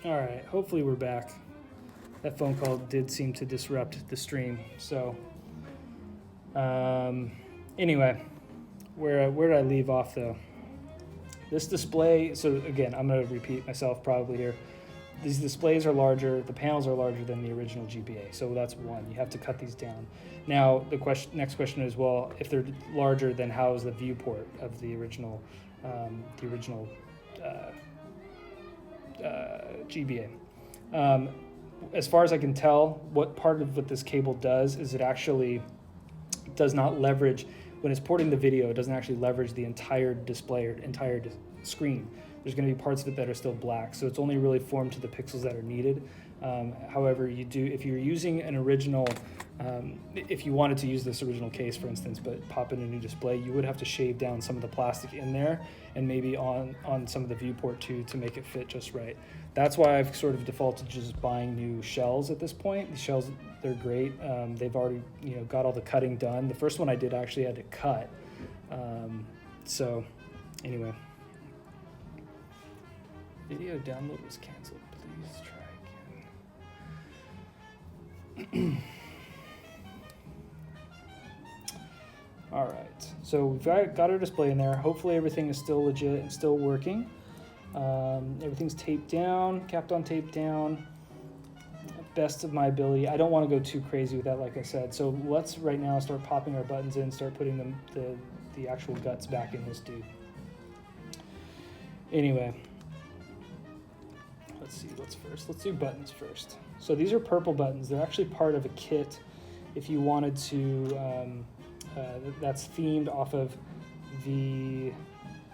All right, hopefully we're back. That phone call did seem to disrupt the stream. So anyway, where did I leave off though? This display, so again, I'm going to repeat myself probably here. These displays are larger, the panels are larger than the original GBA, so that's one. You have to cut these down. Now, the next question is, well, if they're larger, then how is the viewport of the original GBA? As far as I can tell, what part of what this cable does is it actually does not leverage, when it's porting the video, it doesn't actually leverage the entire display or entire screen. There's going to be parts of it that are still black, so it's only really formed to the pixels that are needed. However, you do, if you're using an original, if you wanted to use this original case, for instance, but pop in a new display, you would have to shave down some of the plastic in there and maybe on some of the viewport too to make it fit just right. That's why I've sort of defaulted to just buying new shells at this point. The shells, they're great. They've already, got all the cutting done. The first one I did actually had to cut. So anyway. Video download was canceled. Please try again. All right, so we've got our display in there. Hopefully everything is still legit and still working. Everything's taped down, capped on, taped down. Best of my ability. I don't want to go too crazy with that, like I said. So let's right now start popping our buttons in, start putting the actual guts back in this dude. Anyway. Let's see what's first. Let's do buttons first. So these are purple buttons. They're actually part of a kit if you wanted to, that's themed off of the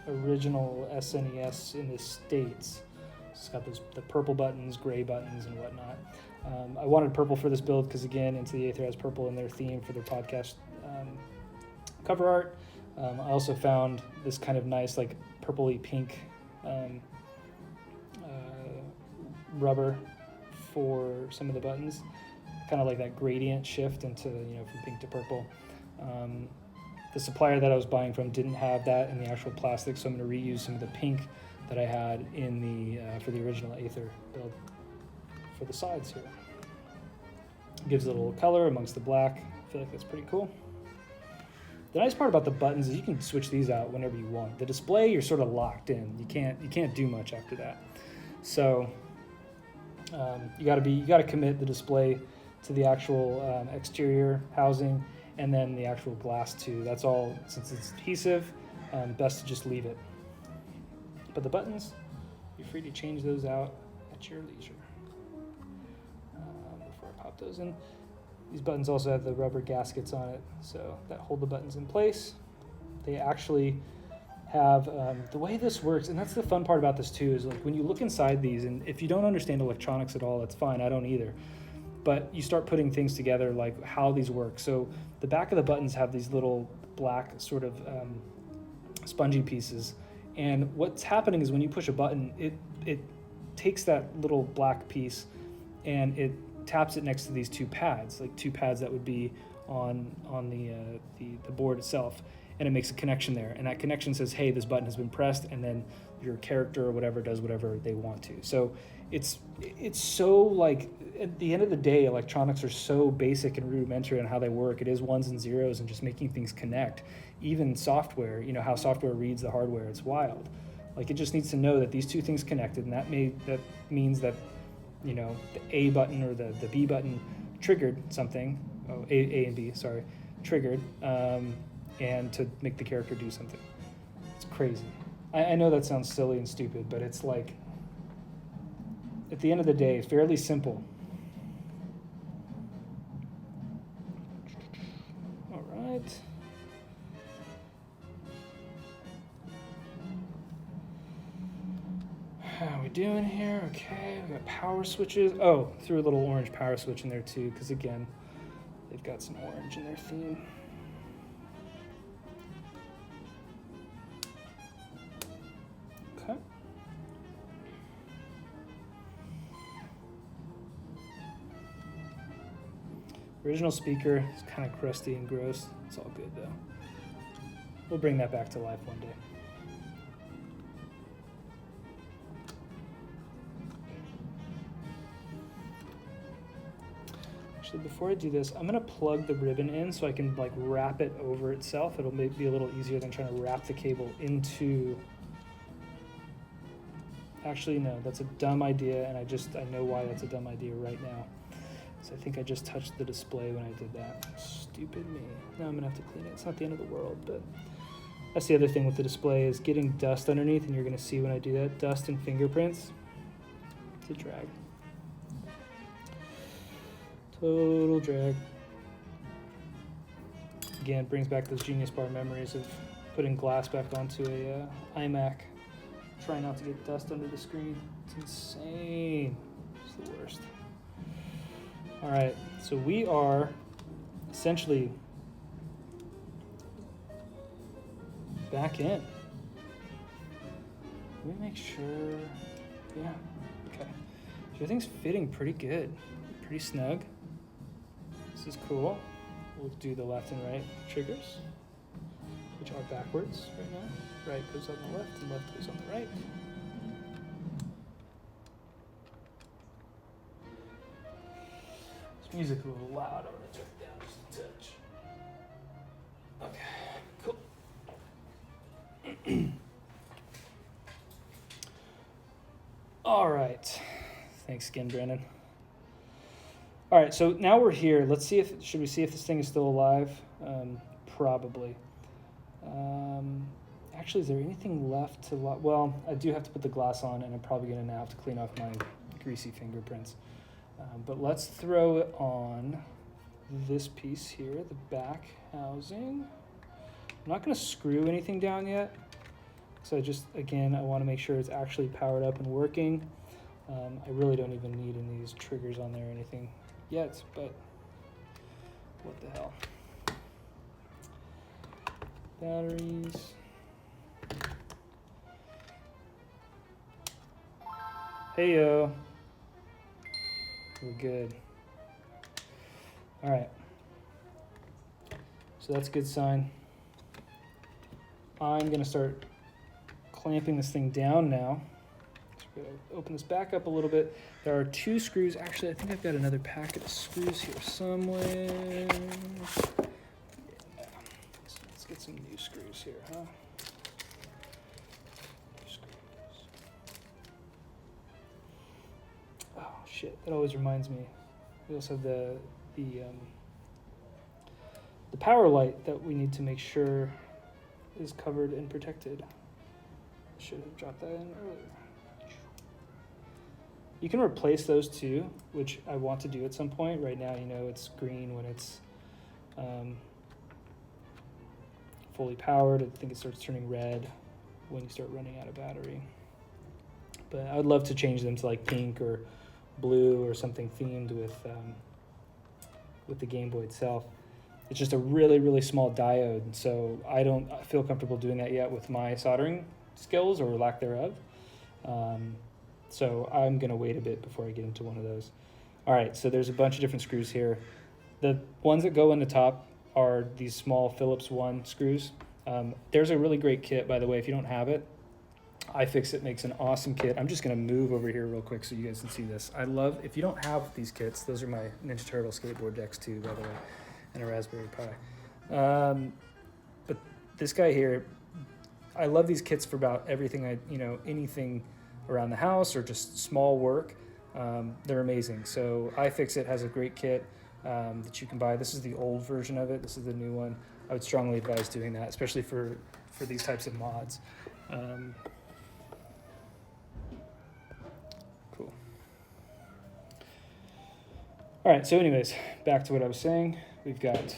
original SNES in the States. It's got the purple buttons, gray buttons, and whatnot. I wanted purple for this build because, again, Into the Aether has purple in their theme for their podcast cover art. I also found this kind of nice, like, purpley pink rubber for some of the buttons, kind of like that gradient shift into, from pink to purple. The supplier that I was buying from didn't have that in the actual plastic, so I'm going to reuse some of the pink that I had in the for the original Aether build for the sides here. It gives it a little color amongst the black. I feel like that's pretty cool. The nice part about the buttons is you can switch these out whenever you want. The display, you're sort of locked in. You can't do much after that. So you got to commit the display to the actual exterior housing and then the actual glass too. That's all, since it's adhesive, best to just leave it. But the buttons, you're free to change those out at your leisure. Before I pop those in, these buttons also have the rubber gaskets on it, so that hold the buttons in place. They actually have, the way this works, and that's the fun part about this too, is like when you look inside these, and if you don't understand electronics at all, that's fine, I don't either. But you start putting things together, like how these work. So the back of the buttons have these little black sort of spongy pieces. And what's happening is when you push a button, it takes that little black piece and it taps it next to these two pads, like two pads that would be on the board itself. And it makes a connection there. And that connection says, hey, this button has been pressed, and then your character or whatever does whatever they want to. So it's so, like, at the end of the day, electronics are so basic and rudimentary on how they work. It is ones and zeros and just making things connect. Even software, how software reads the hardware, it's wild. Like, it just needs to know that these two things connected, and that means that, the A button or the B button triggered something. Oh, A and B, sorry, triggered, and to make the character do something. It's crazy. I know that sounds silly and stupid, but it's like, at the end of the day, fairly simple. All right. How are we doing here? Okay, we got power switches. Oh, threw a little orange power switch in there too, because again, they've got some orange in their theme. Okay. Original speaker is kind of crusty and gross. It's all good though. We'll bring that back to life one day. Actually, before I do this, I'm gonna plug the ribbon in so I can like wrap it over itself. It'll be a little easier than trying to wrap the cable into. Actually, no, that's a dumb idea, and I know why that's a dumb idea right now. So I think I just touched the display when I did that. Stupid me. Now I'm gonna have to clean it. It's not the end of the world, but that's the other thing with the display is getting dust underneath, and you're gonna see when I do that, dust and fingerprints. It's a drag. Total drag. Again, brings back those Genius Bar memories of putting glass back onto a iMac. Try not to get dust under the screen. It's insane. It's the worst. All right, so we are essentially back in. Let me make sure. Yeah, okay. So everything's fitting pretty good, pretty snug. This is cool. We'll do the left and right triggers, which are backwards right now. Right goes on the left and left goes on the right. This music's a little loud. I'm gonna turn it down just a touch. Okay, cool. All right. Thanks again, Brandon. All right, so now we're here. Let's see should we see if this thing is still alive? Probably. Actually, is there anything left to well, I do have to put the glass on, and I'm probably gonna now have to clean off my greasy fingerprints. But let's throw it on this piece here, the back housing. I'm not gonna screw anything down yet. So again, I wanna make sure it's actually powered up and working. I really don't even need any of these triggers on there or anything yet, but what the hell. Batteries. Hey yo. We're good. All right. So that's a good sign. I'm gonna start clamping this thing down now. So we're gonna open this back up a little bit. There are 2 screws. Actually, I think I've got another packet of screws here somewhere. Yeah. Let's get some new screws here, huh? New screws. Oh shit! That always reminds me. We also have the power light that we need to make sure is covered and protected. Should have dropped that in earlier. You can replace those too, which I want to do at some point. Right now, you know, it's green when it's fully powered. I think it starts turning red when you start running out of battery. But I would love to change them to like pink or blue or something themed with the Game Boy itself. It's just a really, really small diode, so I don't feel comfortable doing that yet with my soldering skills or lack thereof. So I'm gonna wait a bit before I get into one of those. All right, so there's a bunch of different screws here. The ones that go in the top are these small Phillips 1 screws. There's a really great kit, by the way, if you don't have it. iFixit makes an awesome kit. I'm just gonna move over here real quick so you guys can see this. I love, if you don't have these kits, those are my Ninja Turtle skateboard decks too, by the way, and a Raspberry Pi. But this guy here, I love these kits for about everything, anything around the house or just small work. They're amazing. So iFixit has a great kit that you can buy. This is the old version of it. This is the new one. I would strongly advise doing that, especially for these types of mods. Cool. All right, so anyways, back to what I was saying. We've got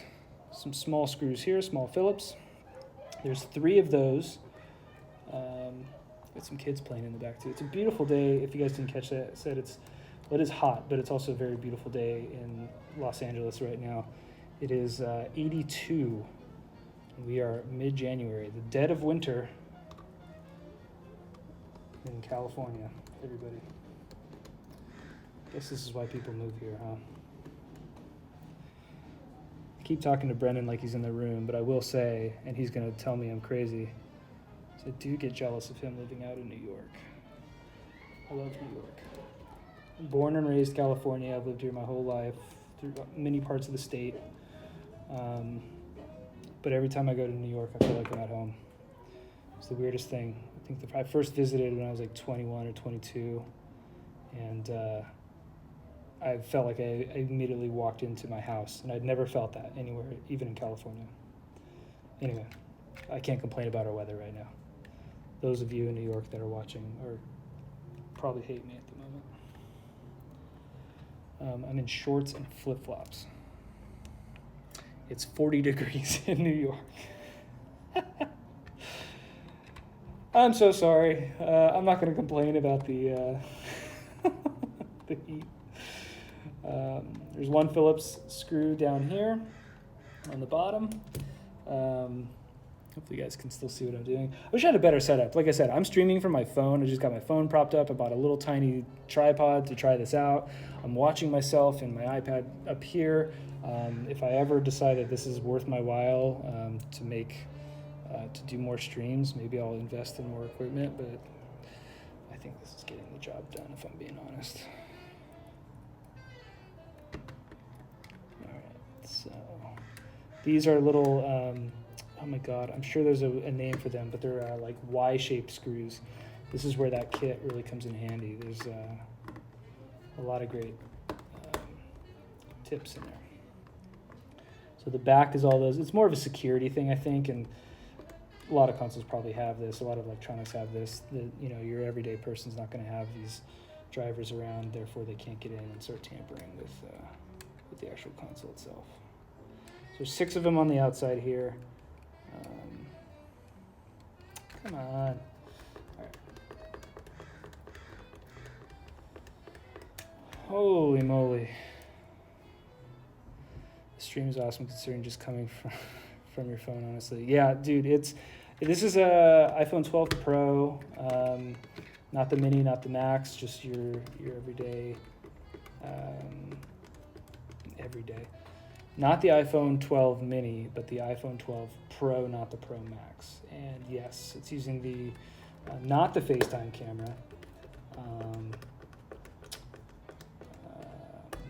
some small screws here, small Phillips. There's 3 of those. Got some kids playing in the back too. It's a beautiful day. If you guys didn't catch that, I said it is hot, but it's also a very beautiful day in Los Angeles right now. It is 82. We are mid-January, the dead of winter in California, everybody. Guess this is why people move here, huh? I keep talking to Brendan like he's in the room, but I will say, and he's gonna tell me I'm crazy, I do get jealous of him living out in New York. I love New York. Born and raised California. I've lived here my whole life. through many parts of the state. But every time I go to New York, I feel like I'm at home. It's the weirdest thing. I think I first visited when I was like 21 or 22, and I felt like I immediately walked into my house, and I'd never felt that anywhere, even in California. Anyway, I can't complain about our weather right now. Those of you in New York that are watching probably hate me at the moment. I'm in shorts and flip-flops. It's 40 degrees in New York. I'm so sorry. I'm not going to complain about the the heat. There's one Phillips screw down here on the bottom. Hopefully you guys can still see what I'm doing. I wish I had a better setup. Like I said, I'm streaming from my phone. I just got my phone propped up. I bought a little tiny tripod to try this out. I'm watching myself in my iPad up here. If I ever decide that this is worth my while to do more streams, maybe I'll invest in more equipment, but I think this is getting the job done, if I'm being honest. All right, so these are little, oh my God, I'm sure there's a name for them, but they're like Y-shaped screws. This is where that kit really comes in handy. There's a lot of great tips in there. So the back is all those. It's more of a security thing, I think, and a lot of consoles probably have this. A lot of electronics have this. Your everyday person's not going to have these drivers around, therefore they can't get in and start tampering with the actual console itself. So there's 6 of them on the outside here. Come on. All right. Holy moly. The stream is awesome considering just coming from your phone, honestly. Yeah, dude, this is a iPhone 12 Pro, not the mini, not the max, just your everyday, Not the iPhone 12 mini, but the iPhone 12 Pro, not the Pro Max. And yes, it's using the, not the FaceTime camera,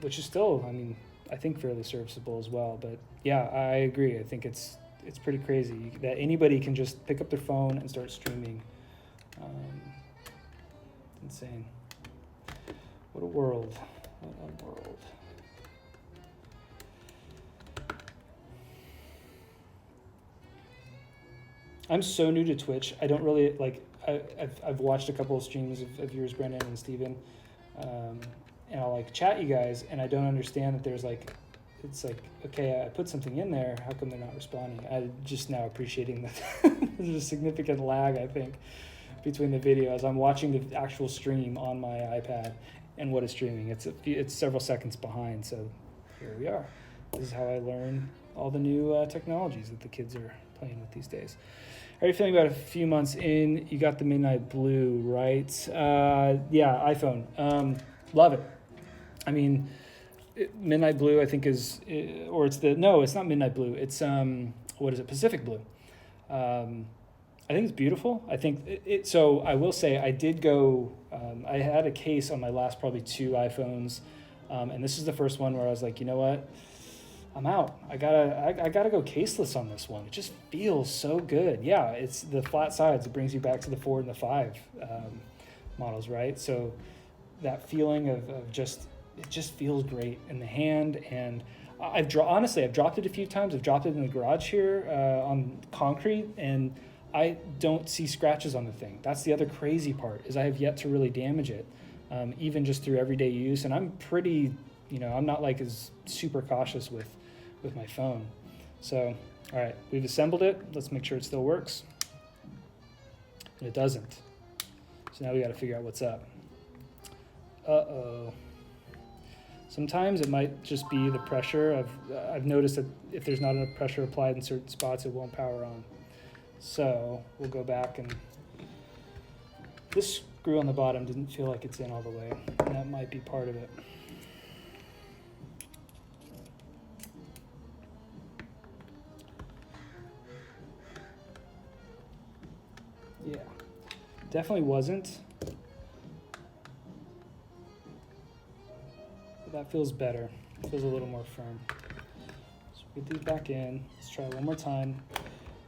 which is still, I mean, I think fairly serviceable as well. But yeah, I agree. I think it's pretty crazy that anybody can just pick up their phone and start streaming. Insane. What a world. What a world. I'm so new to Twitch. I don't really, I've watched a couple of streams of yours, Brendan and Steven, and I'll chat you guys, and I don't understand that there's okay, I put something in there, how come they're not responding? I'm just now appreciating that there's a significant lag, I think, between the video as I'm watching the actual stream on my iPad and what is streaming. It's several seconds behind, so here we are. This is how I learn all the new technologies that the kids are playing with these days. How are you feeling about a few months in? You got the Midnight Blue, right? Yeah, iPhone. Love it. I mean, Midnight Blue, I think it's not Midnight Blue. It's, what is it? Pacific Blue. I think it's beautiful. I think so I will say I did go, I had a case on my last probably 2 iPhones. And this is the first one where I was like, you know what? I'm out. I gotta go caseless on this one. It just feels so good. Yeah, it's the flat sides. It brings you back to the 4 and the 5 models, right? So that feeling of it just feels great in the hand. And honestly, I've dropped it a few times. I've dropped it in the garage here on concrete, and I don't see scratches on the thing. That's the other crazy part, is I have yet to really damage it, even just through everyday use. And I'm pretty, I'm not as super cautious with my phone. So, all right, we've assembled it. Let's make sure it still works. And it doesn't. So now we got to figure out what's up. Uh-oh. Sometimes it might just be the pressure. I've noticed that if there's not enough pressure applied in certain spots, it won't power on. So we'll go back, and this screw on the bottom didn't feel like it's in all the way, and that might be part of it. Yeah, definitely wasn't. That feels better. It feels a little more firm. So get these back in. Let's try one more time.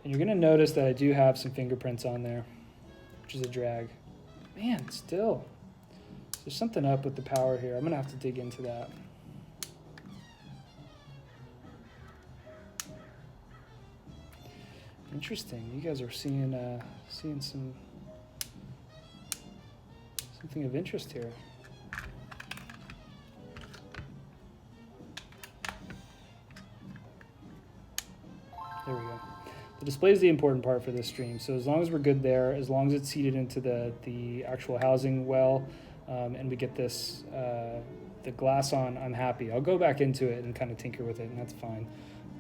And you're gonna notice that I do have some fingerprints on there, which is a drag. Man, still. There's something up with the power here. I'm gonna have to dig into that. Interesting. You guys are seeing something of interest here. There we go. The display is the important part for this stream. So as long as we're good there, as long as it's seated into the actual housing well, and we get this the glass on, I'm happy. I'll go back into it and kind of tinker with it, and that's fine,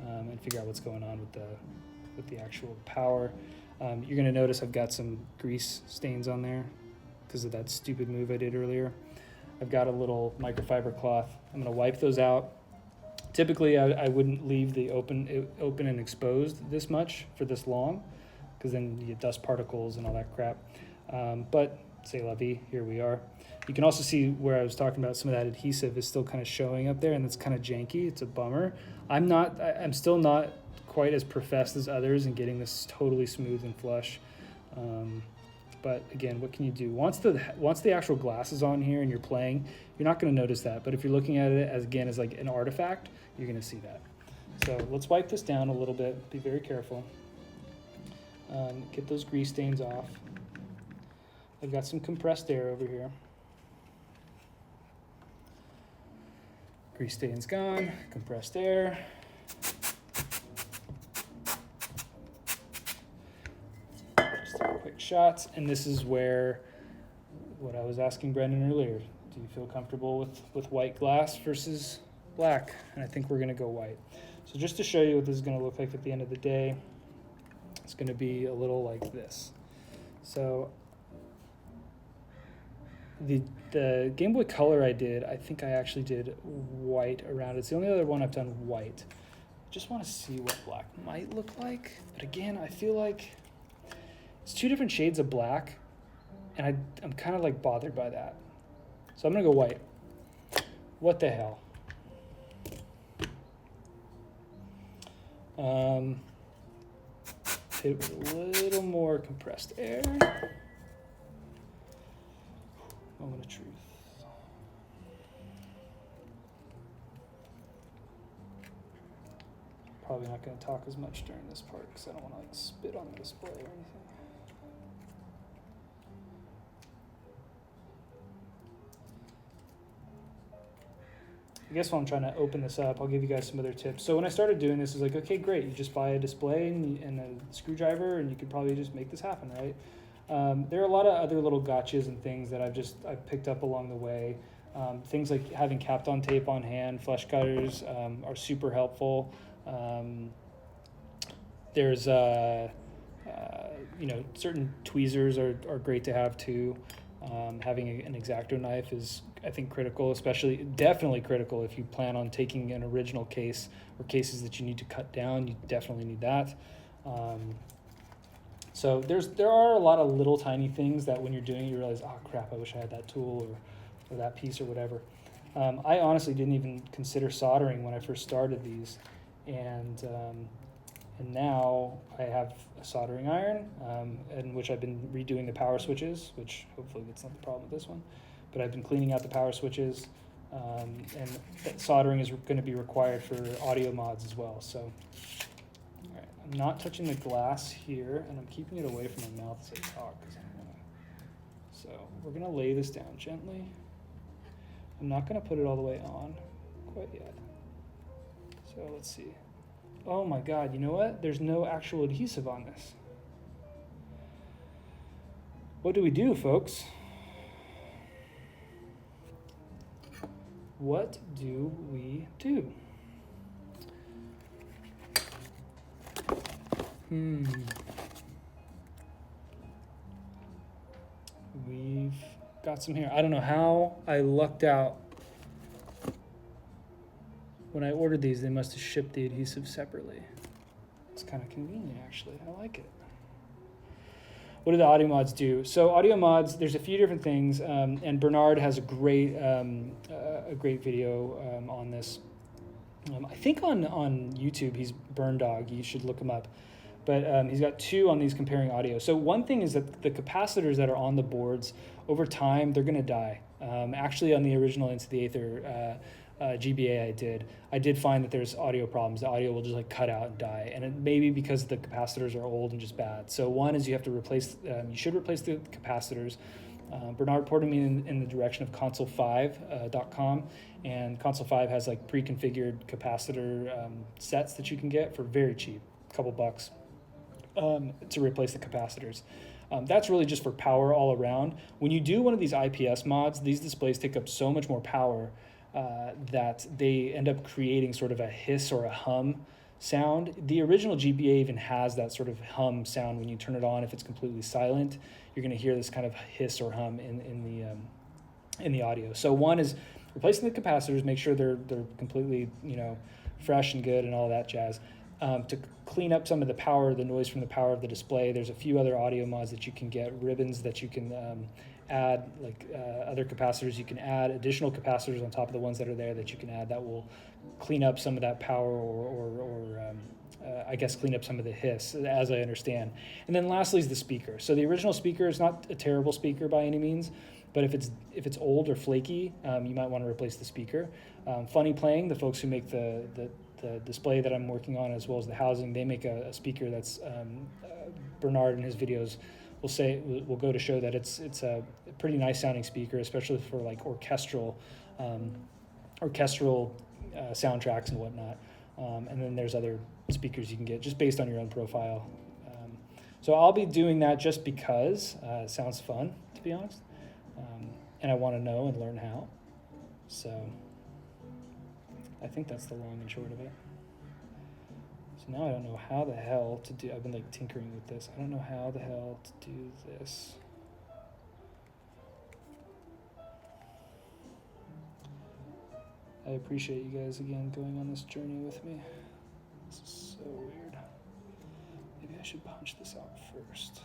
and figure out what's going on with the actual power. You're gonna notice I've got some grease stains on there because of that stupid move I did earlier. I've got a little microfiber cloth. I'm gonna wipe those out. Typically, I wouldn't leave the open and exposed this much for this long, because then you get dust particles and all that crap. But c'est la vie, here we are. You can also see where I was talking about some of that adhesive is still kind of showing up there, and it's kind of janky. It's a bummer. I'm still not quite as professed as others in getting this totally smooth and flush. But again, what can you do? Once the actual glass is on here and you're playing, you're not going to notice that. But if you're looking at it as like an artifact, you're going to see that. So let's wipe this down a little bit. Be very careful. Get those grease stains off. I've got some compressed air over here. Grease stains gone. Compressed air. Just a quick shots, and this is where what I was asking Brendan earlier. Do you feel comfortable with white glass versus black? And I think we're going to go white. So just to show you what this is going to look like at the end of the day, it's going to be a little like this. So the Game Boy Color I think I actually did white around it. It's the only other one I've done white. Just want to see what black might look like. But again, I feel like it's two different shades of black, and I'm kind of like bothered by that. So I'm gonna go white. What the hell? Hit it with a little more compressed air. Moment of truth. Probably not going to talk as much during this part because I don't want to like spit on the display or anything. I guess while I'm trying to open this up, I'll give you guys some other tips. So when I started doing this, it was like, okay, great. You just buy a display and a screwdriver, and you could probably just make this happen, right? There are a lot of other little gotchas and things that I've picked up along the way. Things like having Kapton tape on hand, flesh cutters are super helpful. There's certain tweezers are great to have too. Having an X-Acto knife is, I think, critical, definitely critical if you plan on taking an original case or cases that you need to cut down. You definitely need that. So there are a lot of little tiny things that when you're doing it, you realize, oh crap, I wish I had that tool or that piece or whatever. I honestly didn't even consider soldering when I first started these, and now I have a soldering iron, in which I've been redoing the power switches, which hopefully that's not the problem with this one, but I've been cleaning out the power switches, and that soldering is going to be required for audio mods as well. So, all right, I'm not touching the glass here, and I'm keeping it away from my mouth as I talk. So we're going to lay this down gently. I'm not going to put it all the way on quite yet. So let's see. Oh my God, you know what? There's no actual adhesive on this. What do we do, folks? What do we do? We've got some here. I don't know how I lucked out. When I ordered these, they must have shipped the adhesive separately. It's kind of convenient, actually. I like it. what do the audio mods do? So audio mods, there's a few different things, and Bernard has a great video on this. I think on YouTube he's Berndog. You should look him up. But he's got two on these comparing audio. So one thing is that the capacitors that are on the boards, over time, they're going to die. Actually, on the original Into the Aether GBA I did find that there's audio problems. The audio will just like cut out and die. And it may be because the capacitors are old and just bad. So one is you have to replace, you should replace the capacitors. Bernard pointed me in the direction of console5.com, and console 5 has like pre-configured capacitor sets that you can get for very cheap, a couple bucks, to replace the capacitors. That's really just for power all around. When you do one of these IPS mods, these displays take up so much more power that they end up creating sort of a hiss or a hum sound. The original GBA even has that sort of hum sound when you turn it on. If it's completely silent, you're going to hear this kind of hiss or hum in the audio. So one is replacing the capacitors, make sure they're completely, fresh and good and all that jazz. To clean up some of the power, the noise from the power of the display, there's a few other audio mods that you can get, ribbons that you can add, like other capacitors you can add, additional capacitors on top of the ones that are there that you can add that will clean up some of that power or I guess clean up some of the hiss, as I understand. And then lastly is the speaker. So the original speaker is not a terrible speaker by any means, but if it's old or flaky, you might want to replace the speaker. FunnyPlaying, the folks who make the display that I'm working on, as well as the housing, they make a speaker that's Bernard in his videos will go to show that it's a pretty nice sounding speaker, especially for like orchestral soundtracks and whatnot. And then there's other speakers you can get just based on your own profile. So I'll be doing that just because it sounds fun, to be honest, and I want to know and learn how. So I think that's the long and short of it. So now I don't know how the hell to do, I've been like tinkering with this. I don't know how the hell to do this. I appreciate you guys again going on this journey with me. This is so weird. Maybe I should punch this out first.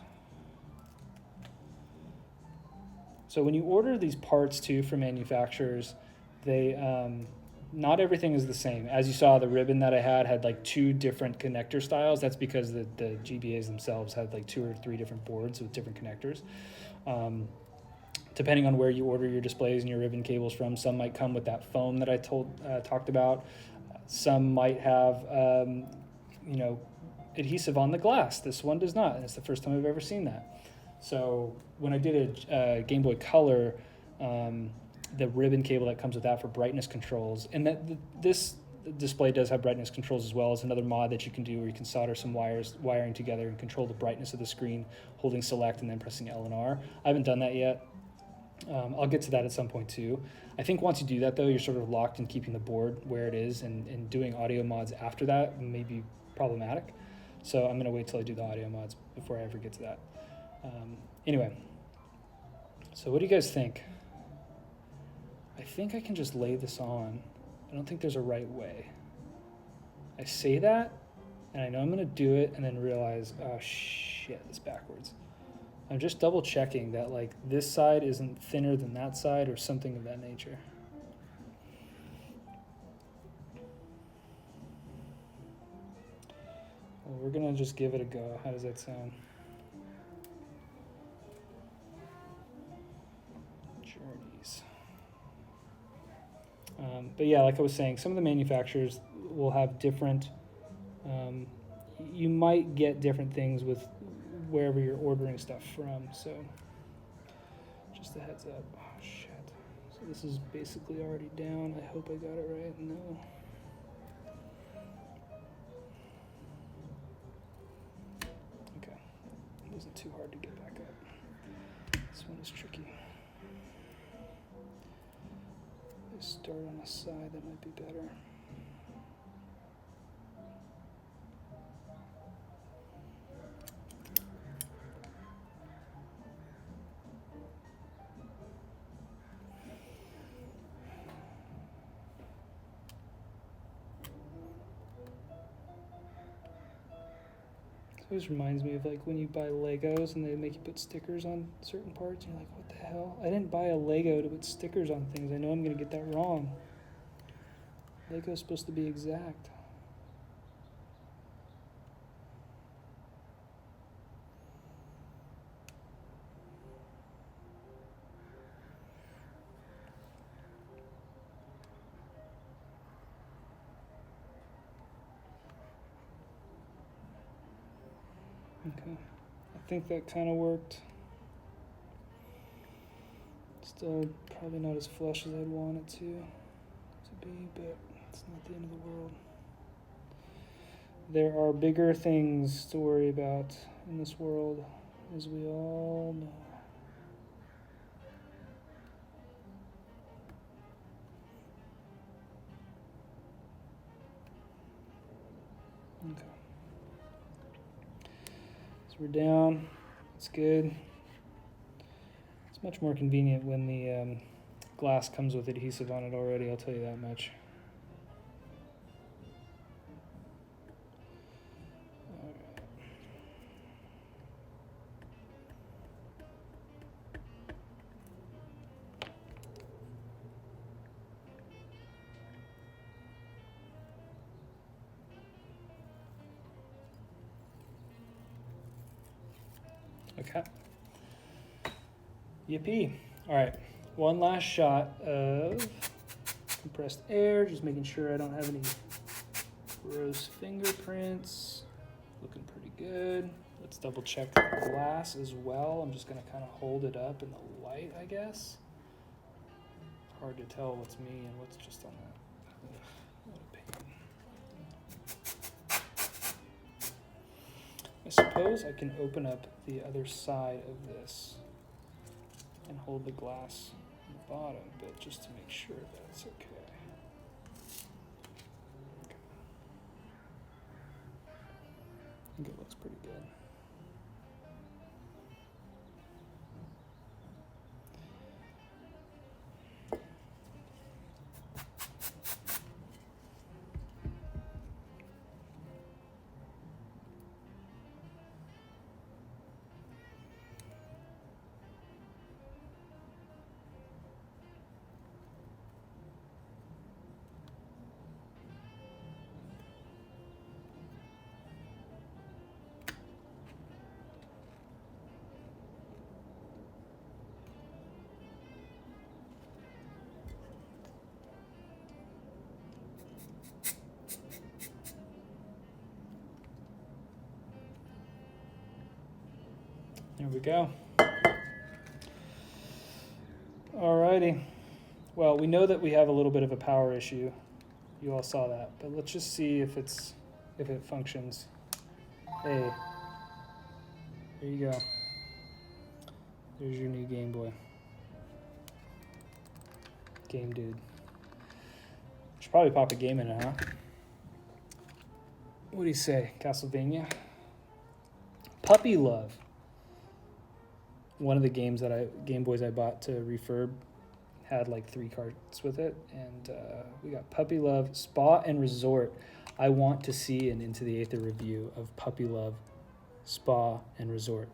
So when you order these parts too from manufacturers, they not everything is the same. As you saw, the ribbon that I had like 2 different connector styles. That's because the GBAs themselves had like 2 or 3 different boards with different connectors. Depending on where you order your displays and your ribbon cables from, some might come with that foam that I talked about. Some might have, adhesive on the glass. This one does not, and it's the first time I've ever seen that. So when I did a Game Boy Color, the ribbon cable that comes with that for brightness controls, and this display does have brightness controls as well. It's another mod that you can do where you can solder some wiring together and control the brightness of the screen, holding select and then pressing L and R. I haven't done that yet. I'll get to that at some point too. I think once you do that though, you're sort of locked in keeping the board where it is, and doing audio mods after that may be problematic. So I'm gonna wait till I do the audio mods before I ever get to that. Anyway, so what do you guys think? I think I can just lay this on. I don't think there's a right way. I say that, and I know I'm gonna do it, and then realize, oh shit, it's backwards. I'm just double checking that like this side isn't thinner than that side or something of that nature. Well, we're gonna just give it a go. How does that sound? Journeys. But yeah, like I was saying, some of the manufacturers will have different, you might get different things with wherever you're ordering stuff from, so just a heads up. Oh shit. So this is basically already down. I hope I got it right. No. Okay. It wasn't too hard to get back up. This one is tricky. Let's start on the side, that might be better. always reminds me of like when you buy Legos and they make you put stickers on certain parts. And you're like, what the hell? I didn't buy a Lego to put stickers on things. I know I'm going to get that wrong. Lego's supposed to be exact. Okay, I think that kind of worked. Still probably not as flush as I'd want it to be, but it's not the end of the world. There are bigger things to worry about in this world, as we all know. Okay. So we're down. It's good. It's much more convenient when the glass comes with adhesive on it already, I'll tell you that much. Okay. Yippee. All right. One last shot of compressed air, just making sure I don't have any gross fingerprints. Looking pretty good. Let's double check the glass as well. I'm just going to kind of hold it up in the light, I guess. Hard to tell what's me and what's just on that. What a pain. I suppose I can open up the other side of this and hold the glass on the bottom a bit just to make sure that's okay. I think it looks pretty good. There we go. Alrighty. Well, we know that we have a little bit of a power issue. You all saw that, but let's just see if it functions. Hey, there you go. There's your new Game Boy. Game dude. Should probably pop a game in it, huh? What do you say, Castlevania? Puppy Love. One of the Game Boys I bought to refurb had like 3 cards with it, and we got Puppy Love, Spa and Resort. I want to see an Into the Aether review of Puppy Love, Spa and Resort.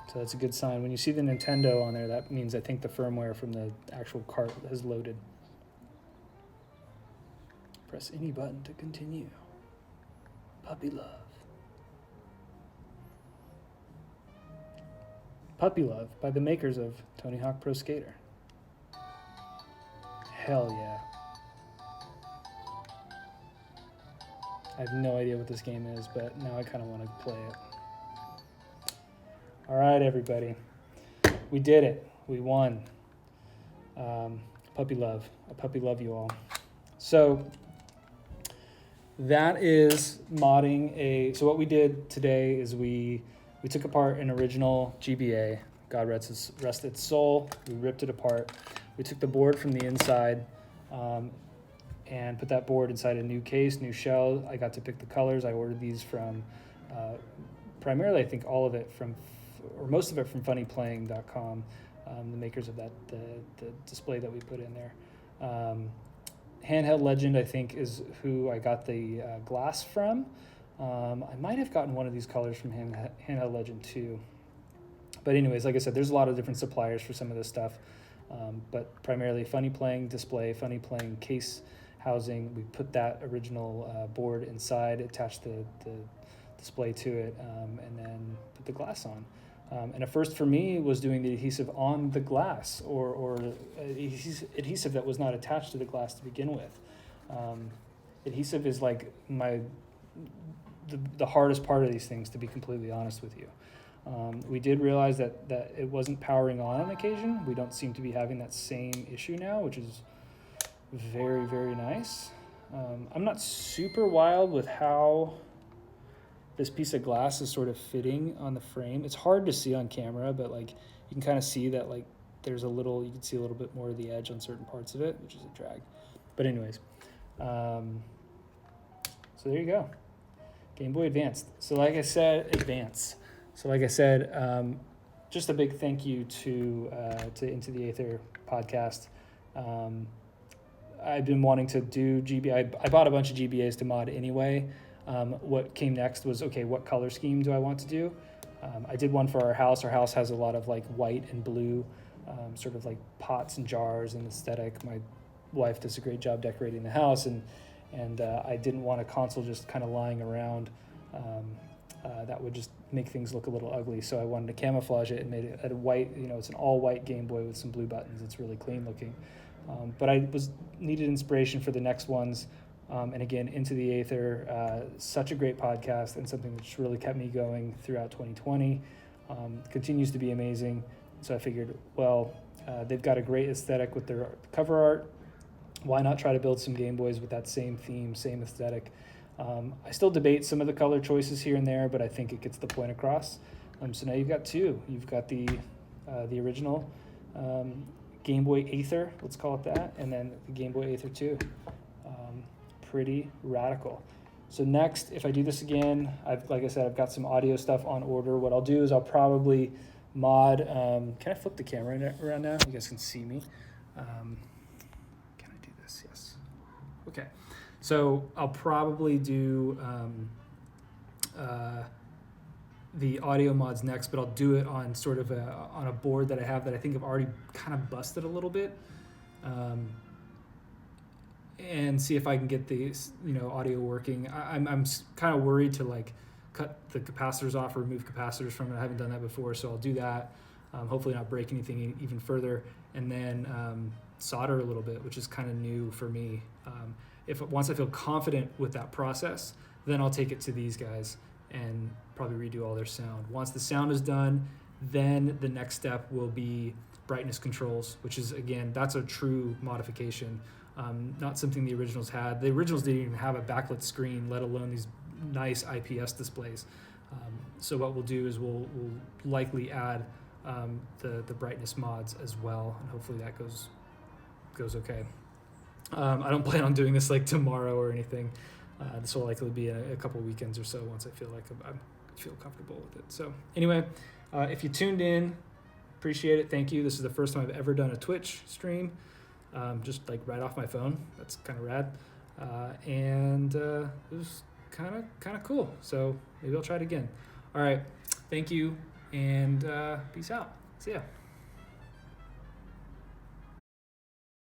So that's a good sign. When you see the Nintendo on there, that means I think the firmware from the actual cart has loaded. Press any button to continue. Puppy Love. Puppy Love by the makers of Tony Hawk Pro Skater. Hell yeah. I have no idea what this game is, but now I kind of want to play it. All right, everybody. We did it. We won. Puppy Love. I puppy love you all. So that is modding so what we did today is we took apart an original GBA, God rest its soul. We ripped it apart. We took the board from the inside and put that board inside a new case, new shell. I got to pick the colors. I ordered these from, primarily I think all of it from, or most of it from FunnyPlaying.com, the makers of the display that we put in there. Handheld Legend, I think, is who I got the glass from. I might have gotten one of these colors from Handheld Legend too. But anyways, like I said, there's a lot of different suppliers for some of this stuff. But primarily FunnyPlaying display, FunnyPlaying case housing. We put that original board inside, attached the display to it, and then put the glass on. And a first for me was doing the adhesive on the glass, or adhesive that was not attached to the glass to begin with. Adhesive is like the hardest part of these things, to be completely honest with you. We did realize that it wasn't powering on occasion. We don't seem to be having that same issue now, which is very, very nice. I'm not super wild with how this piece of glass is sort of fitting on the frame. It's hard to see on camera, but like you can kind of see that like there's you can see a little bit more of the edge on certain parts of it, which is a drag. But anyways, so there you go. Game Boy Advance. So like I said, just a big thank you to Into the Aether podcast. I've been wanting to do GBA. I bought a bunch of GBAs to mod anyway. What came next was, okay, what color scheme do I want to do? I did one for our house. Our house has a lot of like white and blue, sort of like pots and jars and aesthetic. My wife does a great job decorating the house, and I didn't want a console just kind of lying around. That would just make things look a little ugly. So I wanted to camouflage it and made it a white, it's an all white Game Boy with some blue buttons. It's really clean looking. But I needed inspiration for the next ones. And again, Into the Aether, such a great podcast and something that's really kept me going throughout 2020. Continues to be amazing. So I figured, well, they've got a great aesthetic with their cover art. Why not try to build some Game Boys with that same theme, same aesthetic? I still debate some of the color choices here and there, but I think it gets the point across. So now you've got two. You've got the original Game Boy Aether, let's call it that, and then the Game Boy Aether 2. Pretty radical. So next, if I do this again, like I said, I've got some audio stuff on order. What I'll do is I'll probably mod. Can I flip the camera around now? You guys can see me. Can I do this? Yes. Okay. So I'll probably do the audio mods next, but I'll do it on sort of on a board that I have that I think I've already kind of busted a little bit. And see if I can get the audio working. I'm kind of worried to like cut the capacitors off or remove capacitors from it. I haven't done that before, so I'll do that. Hopefully not break anything even further, and then solder a little bit, which is kind of new for me. Once I feel confident with that process, then I'll take it to these guys and probably redo all their sound. Once the sound is done, then the next step will be brightness controls, which is, again, that's a true modification. Not something the originals had. The originals didn't even have a backlit screen, let alone these nice IPS displays. So what we'll do is we'll likely add the brightness mods as well, and hopefully that goes okay. I don't plan on doing this like tomorrow or anything. This will likely be in a couple weekends or so once I feel like I feel comfortable with it. So anyway, if you tuned in, appreciate it. Thank you. This is the first time I've ever done a Twitch stream. Just like right off my phone. That's kind of rad. And it was kind of cool. So maybe I'll try it again. All right. Thank you, and peace out. See ya.